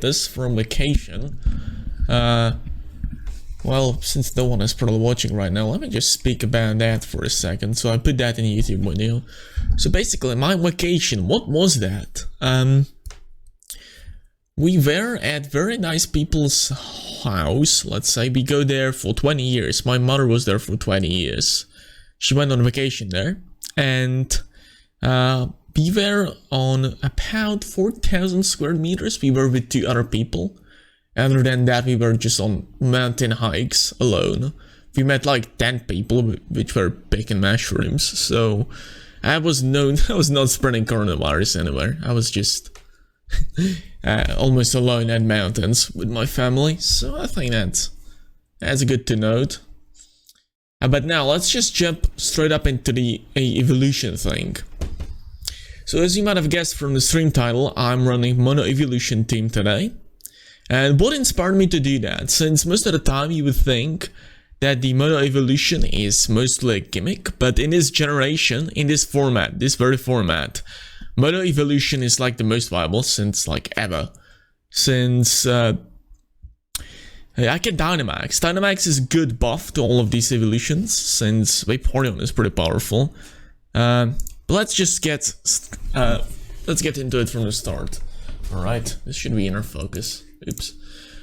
this from vacation. Well, since no one is probably watching right now, let me just speak about that for a second. So I put that in a YouTube video. So basically, my vacation, what was that? We were at very nice people's house, let's say. We go there for 20 years. My mother was there for 20 years. She went on vacation there. And we were on about 4,000 square meters. We were with 2 other people. Other than that, we were just on mountain hikes alone. We met like 10 people, which were picking mushrooms. So I was not spreading coronavirus anywhere. I was just almost alone at mountains with my family. So I think that's good to note. But now let's just jump straight up into the evolution thing. So as you might have guessed from the stream title, I'm running Mono Eevolution team today. And what inspired me to do that? Since most of the time you would think that the Mono Eevolution is mostly a gimmick, but in this generation, in this format, this very format, Mono Eevolution is like the most viable since like ever. Since I get Dynamax. Dynamax is good buff to all of these evolutions since Vaporeon is pretty powerful. But let's just get into it from the start. All right, this should be inner focus. Oops.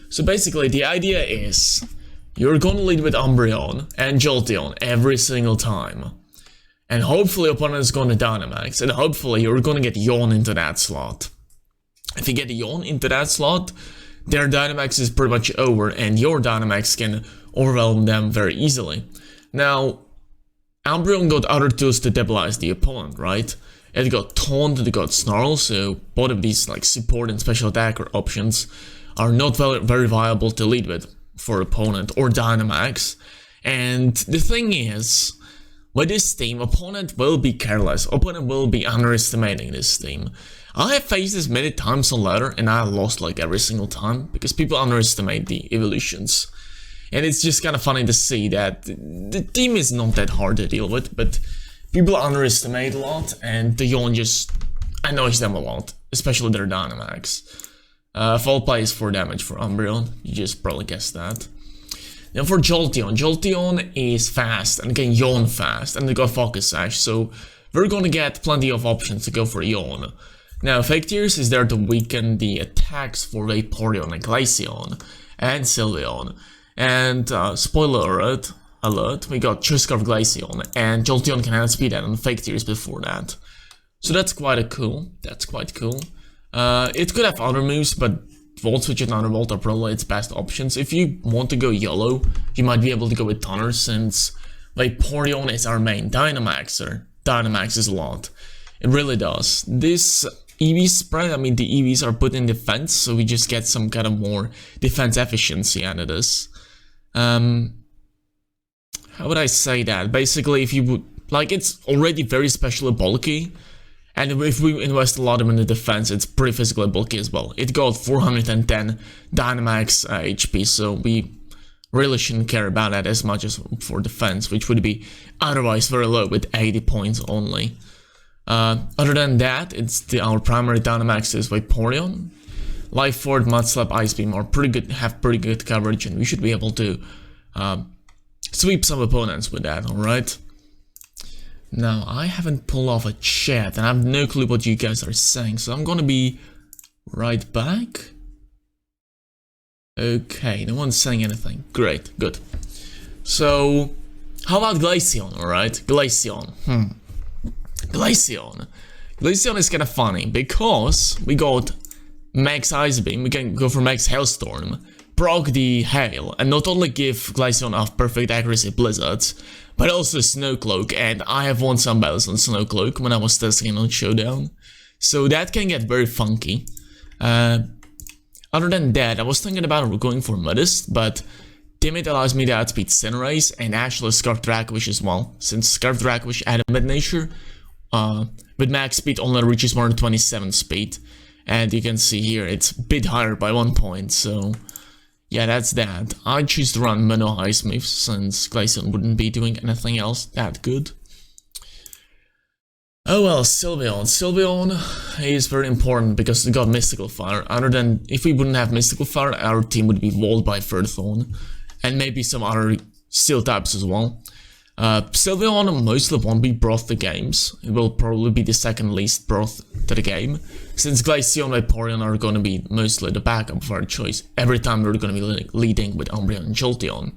So basically, the idea is you're gonna lead with Umbreon and Jolteon every single time. And hopefully opponent's gonna Dynamax, and hopefully you're gonna get Yawn into that slot. If you get Yawn into that slot, their Dynamax is pretty much over, and your Dynamax can overwhelm them very easily. Now, Umbreon got other tools to debilize the opponent, right? It got Taunt, it got Snarl, so both of these like support and special attacker options are not very viable to lead with for opponent or Dynamax. And the thing is, with this team, opponent will be careless, opponent will be underestimating this team. I have faced this many times on ladder and I lost like every single time because people underestimate the evolutions. And it's just kind of funny to see that the team is not that hard to deal with, but people underestimate a lot and the yawn just annoys them a lot, especially their Dynamax. Fall play is 4 damage for Umbreon, you just probably guessed that. Now for Jolteon, Jolteon is fast and can yawn fast and they got Focus Sash, so we're gonna get plenty of options to go for yawn. Now Fake Tears is there to weaken the attacks for Vaporeon and Glaceon and Sylveon. And spoiler alert, we got Chusker of Glaceon and Jolteon can outspeed that on Fake Tears before that. So that's quite cool, it could have other moves, but Volt Switch and Thunderbolt are probably its best options. If you want to go YOLO, you might be able to go with Thunder since Vaporeon is our main Dynamaxer. Dynamaxes a lot. It really does. This EV spread, I mean the EVs are put in defense, so we just get some kind of more defense efficiency out of this. How would I say that? Basically, if you would, like, it's already very specially bulky, and if we invest a lot in the defense, it's pretty physically bulky as well. It got 410 Dynamax HP, so we really shouldn't care about that as much as for defense, which would be otherwise very low with 80 points only. Other than that, it's our primary Dynamax is Vaporeon. Life Ford, Mud Slap, Ice Beam are have pretty good coverage, and we should be able to sweep some opponents with that, alright? Now, I haven't pulled off a chat, and I have no clue what you guys are saying, so I'm gonna be right back. Okay, no one's saying anything. Great, good. So, how about Glaceon, alright? Glaceon, Glaceon. Glaceon is kinda funny, because we got Max Ice Beam, we can go for Max Hailstorm, proc the Hail, and not only give Glaceon off perfect accuracy blizzards, but also Snowcloak, and I have won some battles on Snowcloak when I was testing it on Showdown, so that can get very funky. Other than that, I was thinking about going for Modest, but Timid allows me to outspeed Cinderace and actually Scarf Dracovish as well, since Scarf Dracovish added Mid Nature, with max speed only reaches more than 27 speed, and you can see here it's a bit higher by 1 point, so yeah, that's that. I choose to run Mono Ice moves since Glaceon wouldn't be doing anything else that good. Oh well, Sylveon. Sylveon is very important because we got Mystical Fire. Other than, if we wouldn't have Mystical Fire, our team would be walled by Furthorn. And maybe some other Steel types as well. Sylveon mostly won't be brought to games. It will probably be the second least brought to the game. Since Glaceon and Vaporeon are going to be mostly the backup of our choice. Every time we're going to be leading with Umbreon and Jolteon.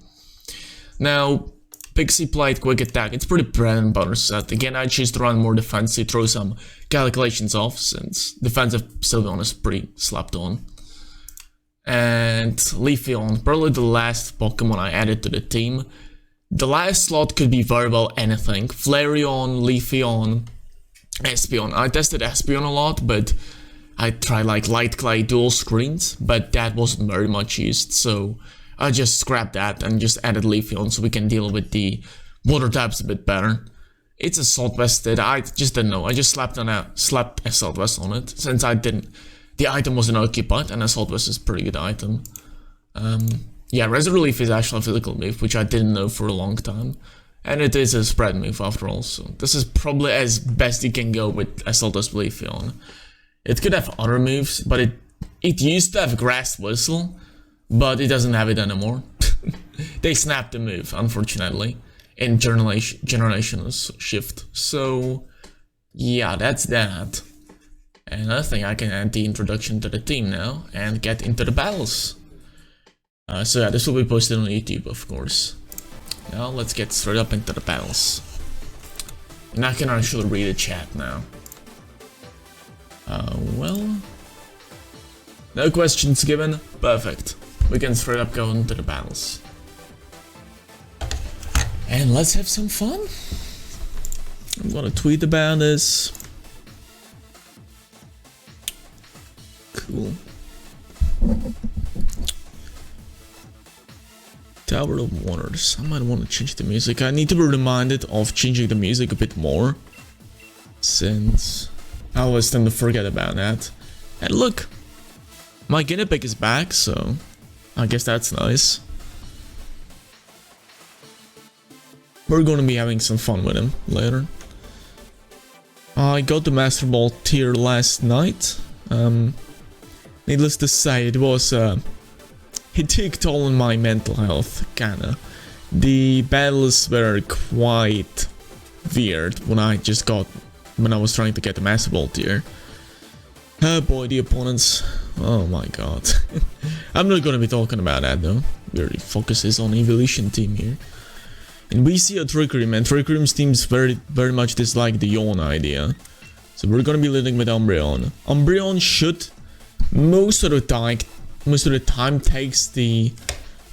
Now, Pixie played Quick Attack. It's pretty bread and butter set. Again, I choose to run more defense to throw some calculations off, since defensive Sylveon is pretty slapped on. And Leafeon, probably the last Pokemon I added to the team. The last slot could be very well anything. Flareon, Leafeon, Espeon. I tested Espeon a lot, but I tried like Light Clay dual screens, but that wasn't very much used, so I just scrapped that and just added Leafeon so we can deal with the water types a bit better. It's a Assault Vested, I just didn't know. I just slapped Assault Vest on it, since the item wasn't occupied, and Assault Vest is a pretty good item. Yeah, Razor Relief is actually a physical move, which I didn't know for a long time. And it is a spread move after all, so this is probably as best you can go with Assault Vest Leafeon. It could have other moves, but it used to have Grass Whistle, but it doesn't have it anymore. They snapped the move, unfortunately, in Generational Shift. So, yeah, that's that. And I think I can add the introduction to the team now and get into the battles. So yeah, this will be posted on YouTube, of course. Now let's get straight up into the battles. And I can actually read the chat now. Well... No questions given. Perfect. We can straight up go into the battles. And let's have some fun. I'm gonna tweet about this. Cool. Tower of Wonders. I might want to change the music. I need to be reminded of changing the music a bit more, since I always tend to forget about that. And look, my guinea pig is back, so I guess that's nice. We're gonna be having some fun with him later. I got the Master Ball tier last night. Needless to say, it was it took toll on my mental health, kinda. The battles were quite weird when I was trying to get the Master Ball tier. Oh boy, the opponents. Oh my god. I'm not gonna be talking about that though. We already focuses on Eevolution team here. And we see a Trick Room, and Trick Room's teams very much dislike the yawn idea. So we're gonna be leading with Umbreon. Umbreon should most of the time takes the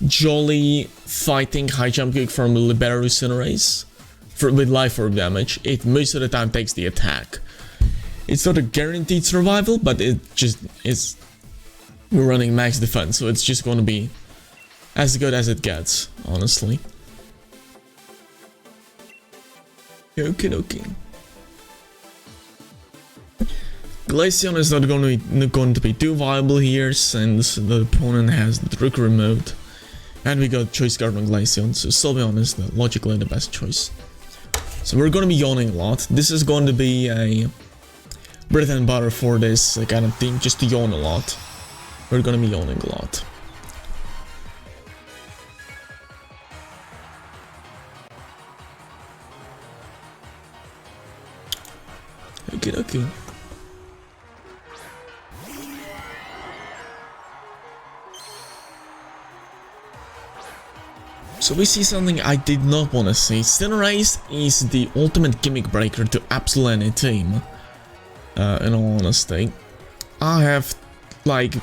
jolly fighting high jump kick from Libero Cinderace with life orb damage. It most of the time takes the attack. It's not a guaranteed survival, but it just is. We're running max defense, so it's just gonna be as good as it gets, honestly. Okay. Glaceon is not going to be too viable here, since the opponent has the Trick Room mode. And we got Choice Guard on Glaceon, so Sylveon is logically the best choice. So we're going to be yawning a lot. This is going to be a bread and butter for this kind of team, just to yawn a lot. We're going to be yawning a lot. Okay. So we see something I did not want to see. Cinderace is the ultimate gimmick breaker to absolutely any team. In all honesty. I have, like,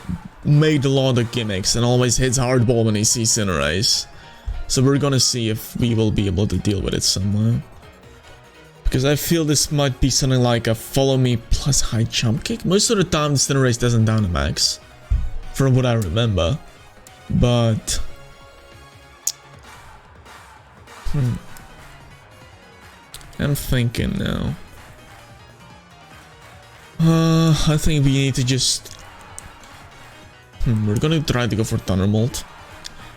made a lot of gimmicks and always hits hardball when he sees Cinderace. So we're gonna see if we will be able to deal with it somewhere. Because I feel this might be something like a follow me plus high jump kick. Most of the time Cinderace doesn't dynamax, from what I remember. But... I'm thinking now. I think we need to just... we're gonna try to go for Thunderbolt.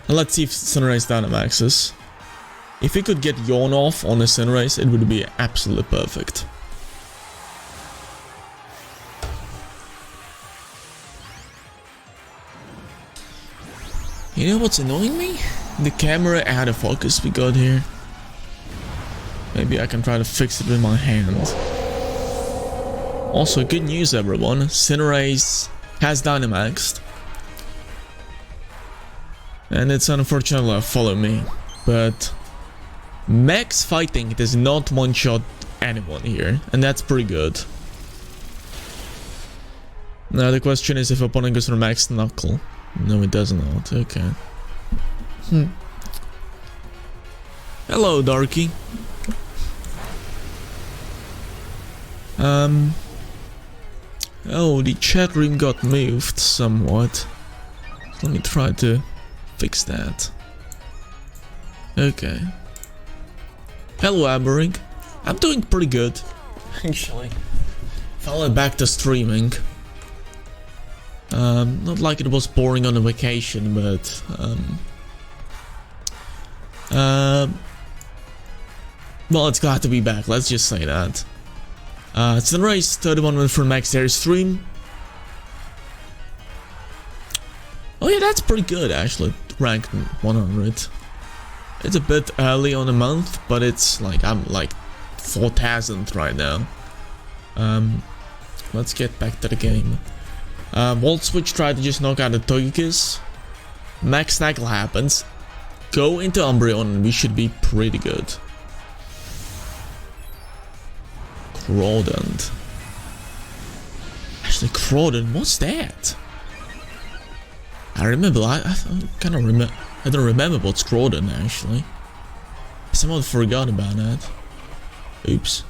And let's see if Cinderace dynamaxes. If we could get Yawn off on the Cinderace, it would be absolutely perfect. You know what's annoying me? The camera out of focus we got here. Maybe I can try to fix it with my hand. Also, good news everyone, Cinderace has dynamaxed. And it's unfortunately follow me, but max fighting does not one-shot anyone here, and that's pretty good. Now the question is if opponent goes for max knuckle. No, it does not. Okay. Hello, Darky. Oh, the chat room got moved somewhat. Let me try to fix that. Okay. Hello, Aberring. I'm doing pretty good, actually. Finally back to streaming. Not like it was boring on a vacation, but well, it's glad to be back. Let's just say that. Cinderace 31 went for max air stream. Oh yeah, that's pretty good actually. Ranked 100. It's a bit early on a month, but it's like I'm like 4,000 right now. Let's get back to the game. Volt Switch tried to just knock out the Togekiss. Max Tackle happens. Go into Umbreon and we should be pretty good. Couldnt. Actually, Couldnt, what's that? I remember, I kind of remember. I don't remember what's Couldnt actually. Someone forgot about that. Oops.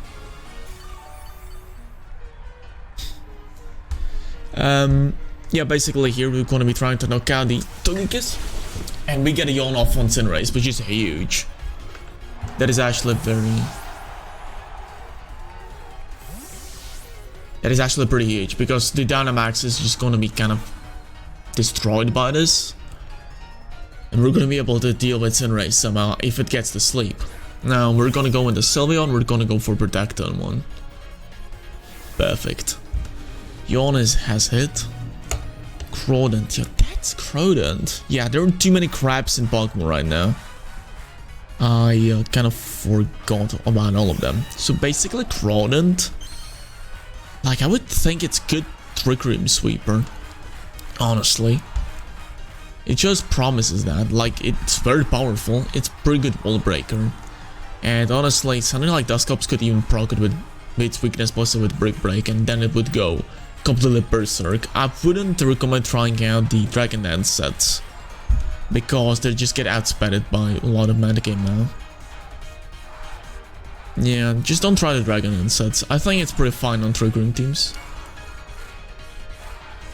Yeah, basically here we're gonna be trying to knock out the Togekiss, and we get a yawn off on Cinderace, which is huge. That is actually very. That is actually pretty huge because the Dynamax is just gonna be kind of destroyed by this, and we're gonna be able to deal with Cinderace somehow if it gets to sleep. Now we're gonna go into Sylveon. We're gonna go for Protect on one. Perfect. Yawn has hit. Couldnt. Yeah, that's Couldnt. Yeah, there are too many crabs in Pokemon right now. I kind of forgot about all of them. So basically Couldnt, like I would think it's good Trick Room Sweeper. Honestly. It just promises that. Like it's very powerful. It's pretty good wallbreaker. And honestly, something like Dusclops could even proc it with its weakness plus with Brick Break, and then it would go completely berserk. I wouldn't recommend trying out the Dragon Dance sets because they just get outsped by a lot of metagame now. Yeah, just don't try the Dragon Dance sets. I think it's pretty fine on triggering teams.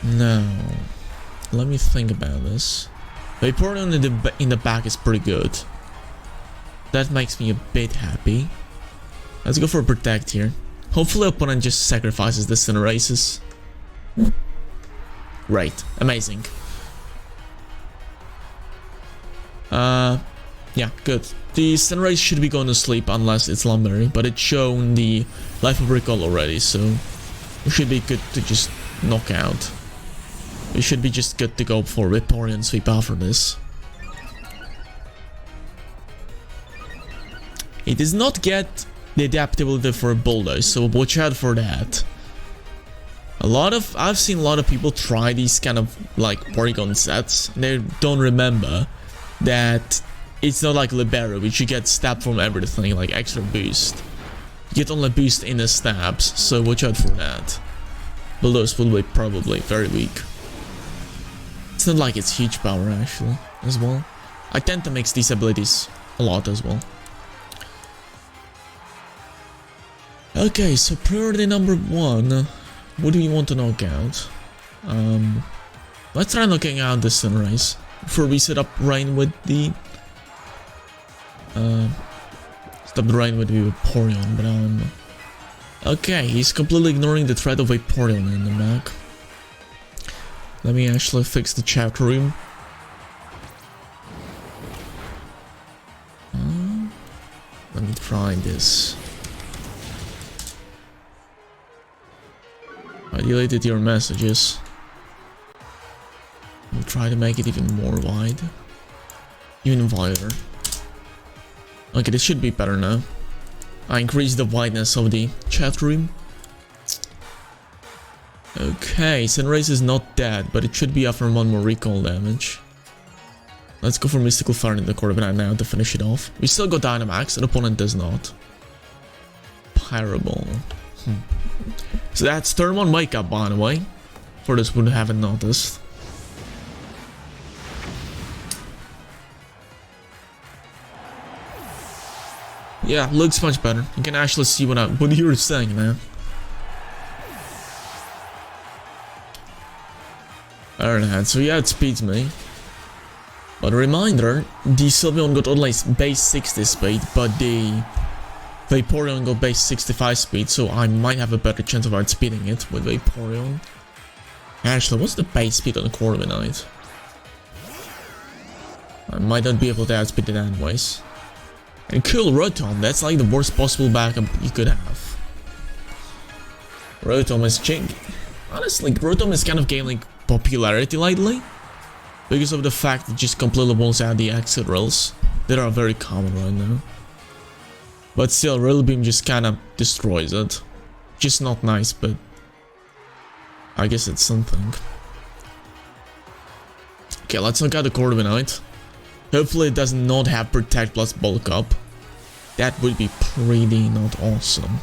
Now, let me think about this. Vaporeon in the back is pretty good. That makes me a bit happy. Let's go for Protect here. Hopefully opponent just sacrifices the Cinderaces. Great, amazing. Yeah, good. The Cinderace should be going to sleep unless it's Lumberry, but it's shown the Life of Recall already, so we should be good to just knock out. We should be just good to go for Vaporeon sweep after this. It does not get the adaptability for Bulldoze, so watch out for that. I've seen a lot of people try these kind of like Porygon sets, and they don't remember that it's not like Libero, which you get stab from everything, like extra boost. You get only boost in the stabs, so watch out for that. Bulldoze will be probably very weak. It's not like it's huge power actually, as well. I tend to mix these abilities a lot as well. Okay, so priority number 1. What do we want to knock out? Let's try knocking out the Cinderace before we set up Rain with the stop the Rain with the Vaporeon, but okay, he's completely ignoring the threat of Vaporeon in the back. Let me actually fix the chat room. Let me try this. I deleted your messages. We'll try to make it even more wide. Even wider. Okay, this should be better now. I increased the wideness of the chat room. Okay, Sunrise is not dead, but it should be after one more recall damage. Let's go for Mystical Fire in the Corviknight now to finish it off. We still got Dynamax, an opponent does not. Pyro. So that's turn 1 wake up, by the way. For those who haven't noticed. Yeah, looks much better. You can actually see what you were saying now. Alright, so yeah, it speeds me. But a reminder, the Sylveon got only base 60 speed, but the Vaporeon got base 65 speed, so I might have a better chance of outspeeding it with Vaporeon. Actually, what's the base speed on the Corviknight? I might not be able to outspeed it anyways. And cool, Rotom, that's like the worst possible backup you could have. Rotom is changing. Honestly, Rotom is kind of gaining popularity lately. Because of the fact it just completely walls out the exit rails that are very common right now. But still, Rill Beam just kinda destroys it. Just not nice, but I guess it's something. Okay, let's look at the Corviknight. Hopefully it does not have Protect plus Bulk Up. That would be pretty not awesome.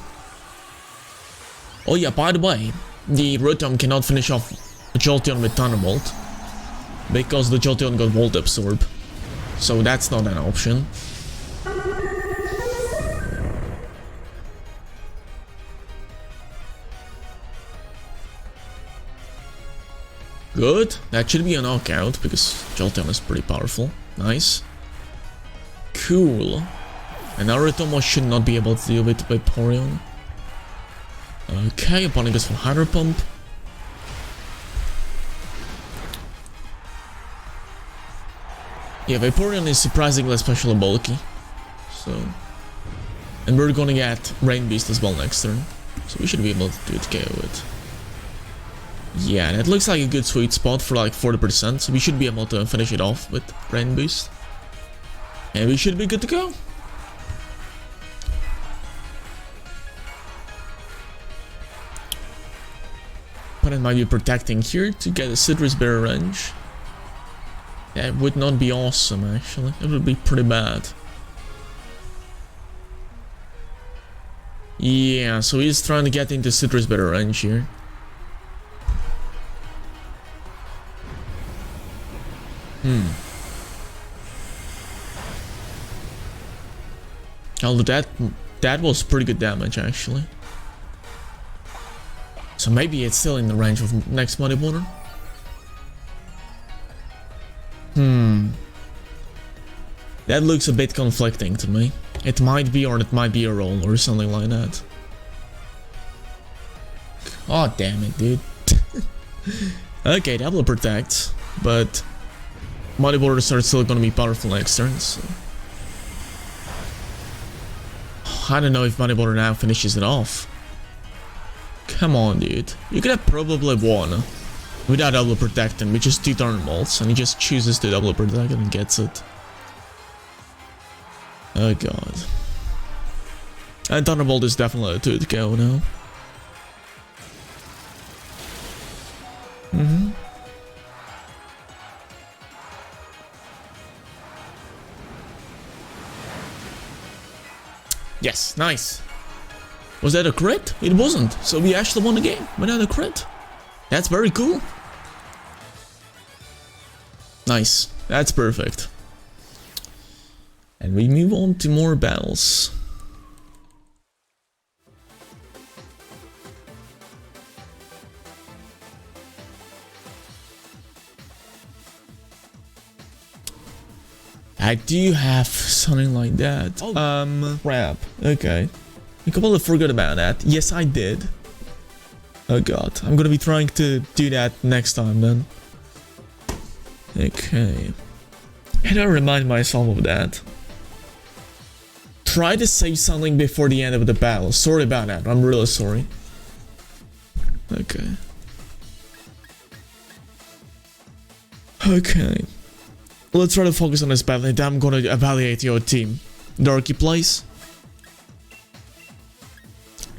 Oh yeah, by the way, the Rotom cannot finish off Jolteon with Thunderbolt. Because the Jolteon got Volt Absorb. So that's not an option. Good. That should be a knockout because Jolteon is pretty powerful. Nice. Cool. And Naruto should not be able to deal with Vaporeon. Okay, opponent goes for Hydro Pump. Yeah, Vaporeon is surprisingly especially bulky. So... And we're gonna get Rain Beast as well next turn. So we should be able to do it KO it. Yeah, that looks like a good sweet spot for like 40%. So we should be able to finish it off with Rain Beast. And we should be good to go. Opponent might be protecting here to get a Citrus Berry range. That would not be awesome, actually. It would be pretty bad. Yeah, so he's trying to get into Citrus Berry range here. Although that was pretty good damage, actually. So maybe it's still in the range of next Muddy Water. That looks a bit conflicting to me. It might be, or it might be a roll or something like that. Oh damn it, dude. Okay, that will protect, but Muddy Waters are still gonna be powerful next turn, so I don't know if Muddy Water now finishes it off. Come on, dude. You could have probably won without double protecting, with just 2 Thunderbolts, and he just chooses to double protect and gets it. Oh god. And Thunderbolt is definitely a 2 to KO now. Yes, nice. Was that a crit? It wasn't, so we actually won the game without a crit. That's very cool. Nice, that's perfect. And we move on to more battles. I do have something like that. Oh. Crap. Okay. I completely forgot about that. Yes, I did. Oh god. I'm gonna be trying to do that next time then. Okay. How do I remind myself of that? Try to say something before the end of the battle. Sorry about that. I'm really sorry. Okay. Okay. Let's try to focus on this battle, and I'm gonna evaluate your team. Darky plays.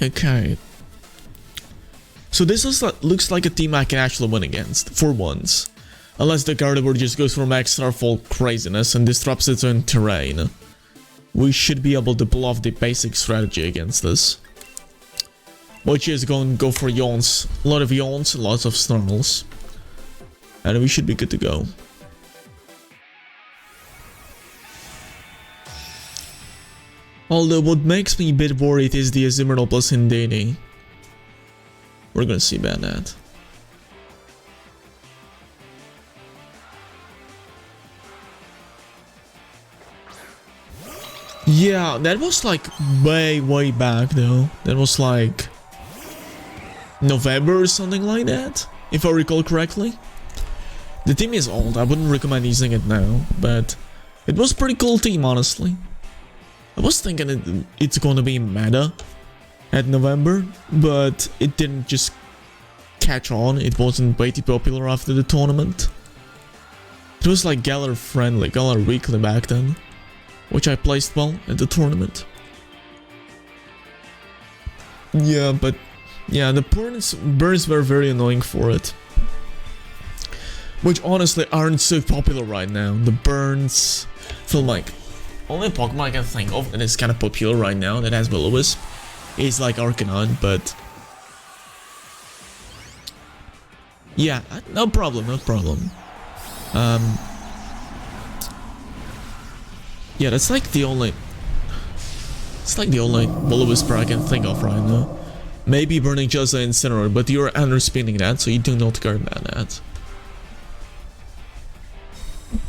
Okay. So this looks like a team I can actually win against, for once. Unless the gardevoir just goes for max starfall craziness and disrupts its own terrain. We should be able to pull off the basic strategy against this. Which is going to go for yawns. A lot of yawns, lots of snarls. And we should be good to go. Although what makes me a bit worried is the Azumarill plus Hindini. We're gonna see about that. Yeah, that was like way back though. That was like November or something like that, if I recall correctly. The team is old, I wouldn't recommend using it now, but it was a pretty cool team, honestly. I was thinking it's gonna be meta at November, but it didn't just catch on. It wasn't way too popular after the tournament. It was like Galar friendly, Galar weekly back then, which I placed well at the tournament. Yeah, but yeah, the burns were very annoying for it. Which honestly aren't so popular right now. The burns feel like only Pokemon I can think of that is kind of popular right now that has Will-O-Wisp is like Arcanine, but yeah, no problem. Yeah, that's like the only Will-O-Wisp I can think of right now. Maybe Burning Just and Incineroar, but you're underspinning that, so you do not care about that.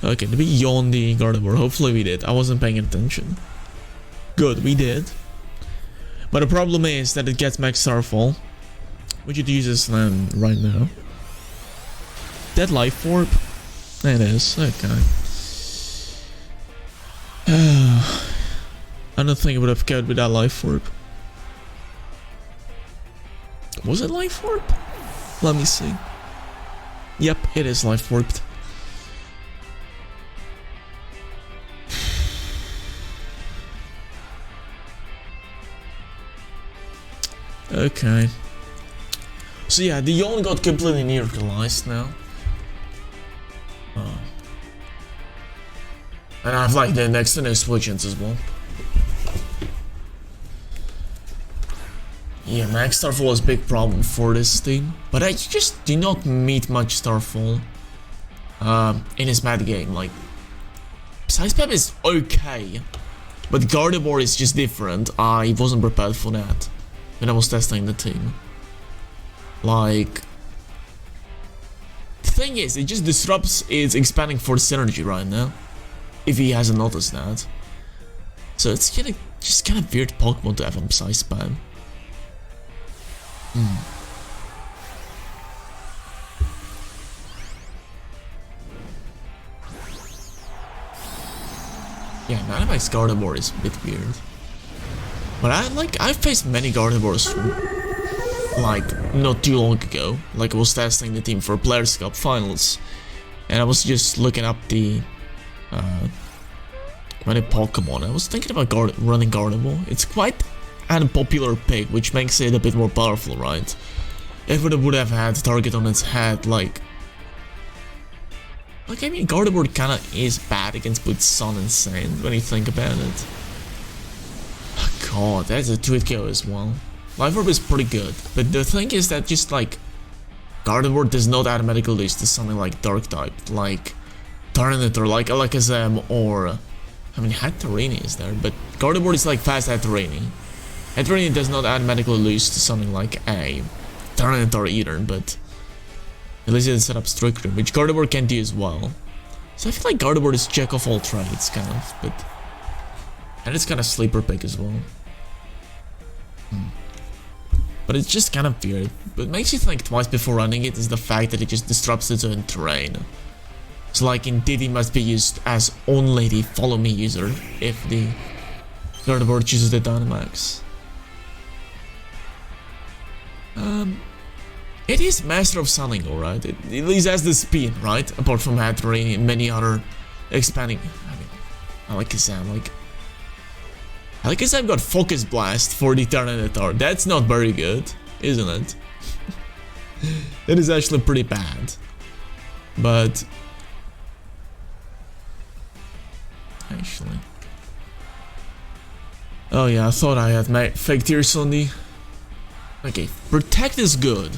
Okay, did we yawn the gardevoir? Hopefully we did. I wasn't paying attention. Good, we did. But the problem is that it gets max starfall, which it uses right now. Dead life orb? It is, okay. I don't think I would have cared with that life orb. Was it life orb? Let me see. Yep, it is life orbed. Okay. So yeah, the yawn got completely neutralized now. Oh. And I have like the next to no switch-ins as well. Yeah, max starfall is a big problem for this team, but I just do not meet much starfall in his metagame. Like, Size Pep is okay, but Gardevoir is just different. I wasn't prepared for that when I was testing the team. Like, the thing is, it just disrupts its expanding force synergy right now, if he hasn't noticed that. So it's just kind of weird Pokemon to have on Size Spam. Yeah, dynamaxed Gardevoir is a bit weird. But I've faced many Gardevoirs like not too long ago. Like I was testing the team for Players Cup finals, and I was just looking up the many Pokemon. I was thinking about running Gardevoir. It's quite an unpopular pick, which makes it a bit more powerful, right? If it would have had a target on its head, like I mean, Gardevoir kinda is bad against both Sun and Sand when you think about it. Oh god, that's a Tweet KO as well. Life Orb is pretty good, but the thing is that just like Gardevoir does not automatically lose to something like Dark type, like Tyranitar, like Alakazam, or I mean Hatterene is there, but Gardevoir is like fast Hatterene. Hatterene does not automatically lose to something like a Tyranitar either, but at least it set up Structure, which Gardevoir can do as well. So I feel like Gardevoir is jack of all trades, kind of, but and it's kind of sleeper pick as well. But it's just kind of weird. But makes you think twice before running it is the fact that it just disrupts its own terrain. So like indeed it must be used as only the follow me user if the Gardevoir chooses the Dynamax. It is Master of Sunning, alright. It at least has the speed, right? Apart from Hattery and many other expanding. I mean, I like Kazam, got Focus Blast for the Tyranitar. That's not very good, isn't it? That is actually pretty bad. But actually, oh yeah, I thought I had my fake tears on the. Okay, Protect is good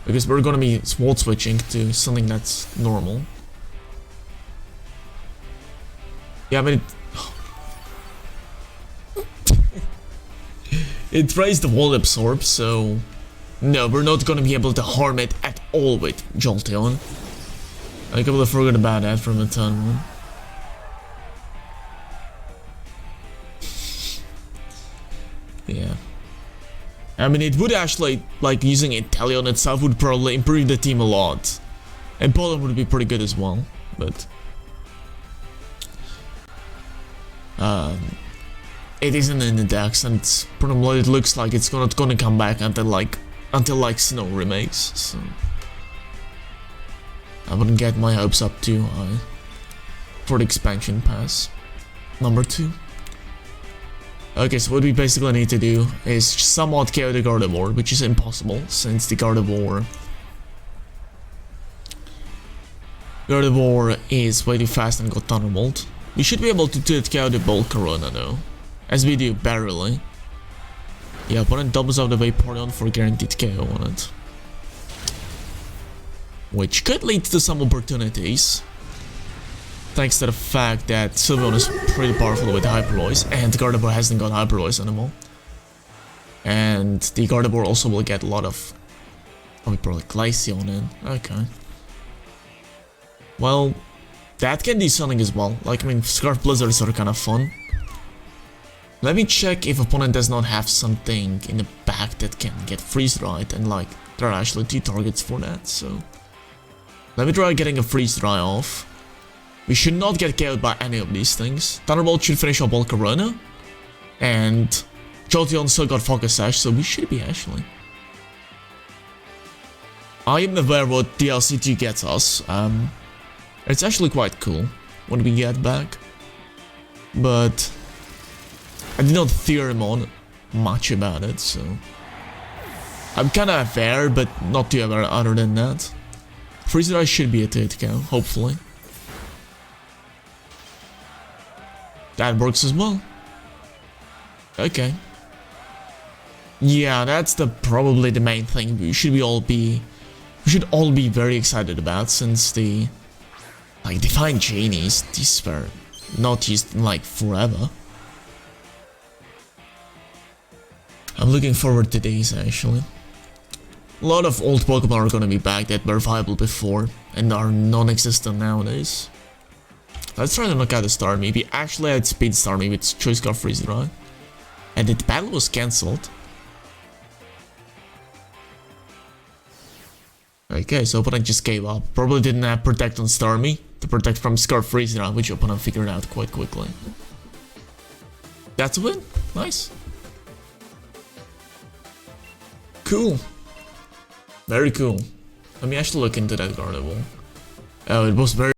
because we're gonna be sword switching to something that's normal. Yeah, I mean, it tries the wall absorb, so no, we're not gonna be able to harm it at all with Jolteon. I completely forgot about that from the turn one. Yeah. I mean, it would actually, like, using Inteleon itself would probably improve the team a lot. And Pollen would be pretty good as well, but it isn't in the decks, and probably it looks like it's not gonna come back until Snow remakes, so I wouldn't get my hopes up too high for the expansion pass. Number 2. Okay, so what we basically need to do is somewhat KO the Gardevoir, which is impossible since the Gardevoir is way too fast and got Thunderbolt. We should be able to KO the Bolt Corona though, as we do barely. Yeah, opponent doubles up the Vaporeon for guaranteed KO on it, which could lead to some opportunities, thanks to the fact that Sylveon is pretty powerful with Hyper Voice, and the Gardevoir hasn't got Hyper Voice anymore. And the Gardevoir also will get a lot of probably Glaceon in. Okay. Well, that can do something as well. Like, I mean, Scarf Blizzards are kind of fun. Let me check if opponent does not have something in the back that can get Freeze Dried, and like, there are actually 2 targets for that, so let me try getting a Freeze Dry off. We should not get KO'd by any of these things. Thunderbolt should finish off Volcarona, and Jolteon still got Focus Sash, so we should be actually. I am aware what DLC2 gets us. It's actually quite cool when we get back, but I did not theorem on much about it, so I'm kinda aware, but not too aware other than that. Freeze Dry should be a 8 KO, hopefully. That works as well. Okay. Yeah, that's probably the main thing we should all be very excited about, since the Divine Genies, these were not used in like forever. I'm looking forward to these actually. A lot of old Pokemon are gonna be back that were viable before and are non-existent nowadays. Let's try to knock out the Starmie. We actually had Speed Starmie with Choice Scarf Freeze Dry, and the battle was cancelled. Okay, so opponent just gave up. Probably didn't have Protect on Starmie to protect from Scarf Freeze Dry, which opponent figured out quite quickly. That's a win. Nice. Cool. Very cool. Let me actually look into that Gardevoir. Oh, it was very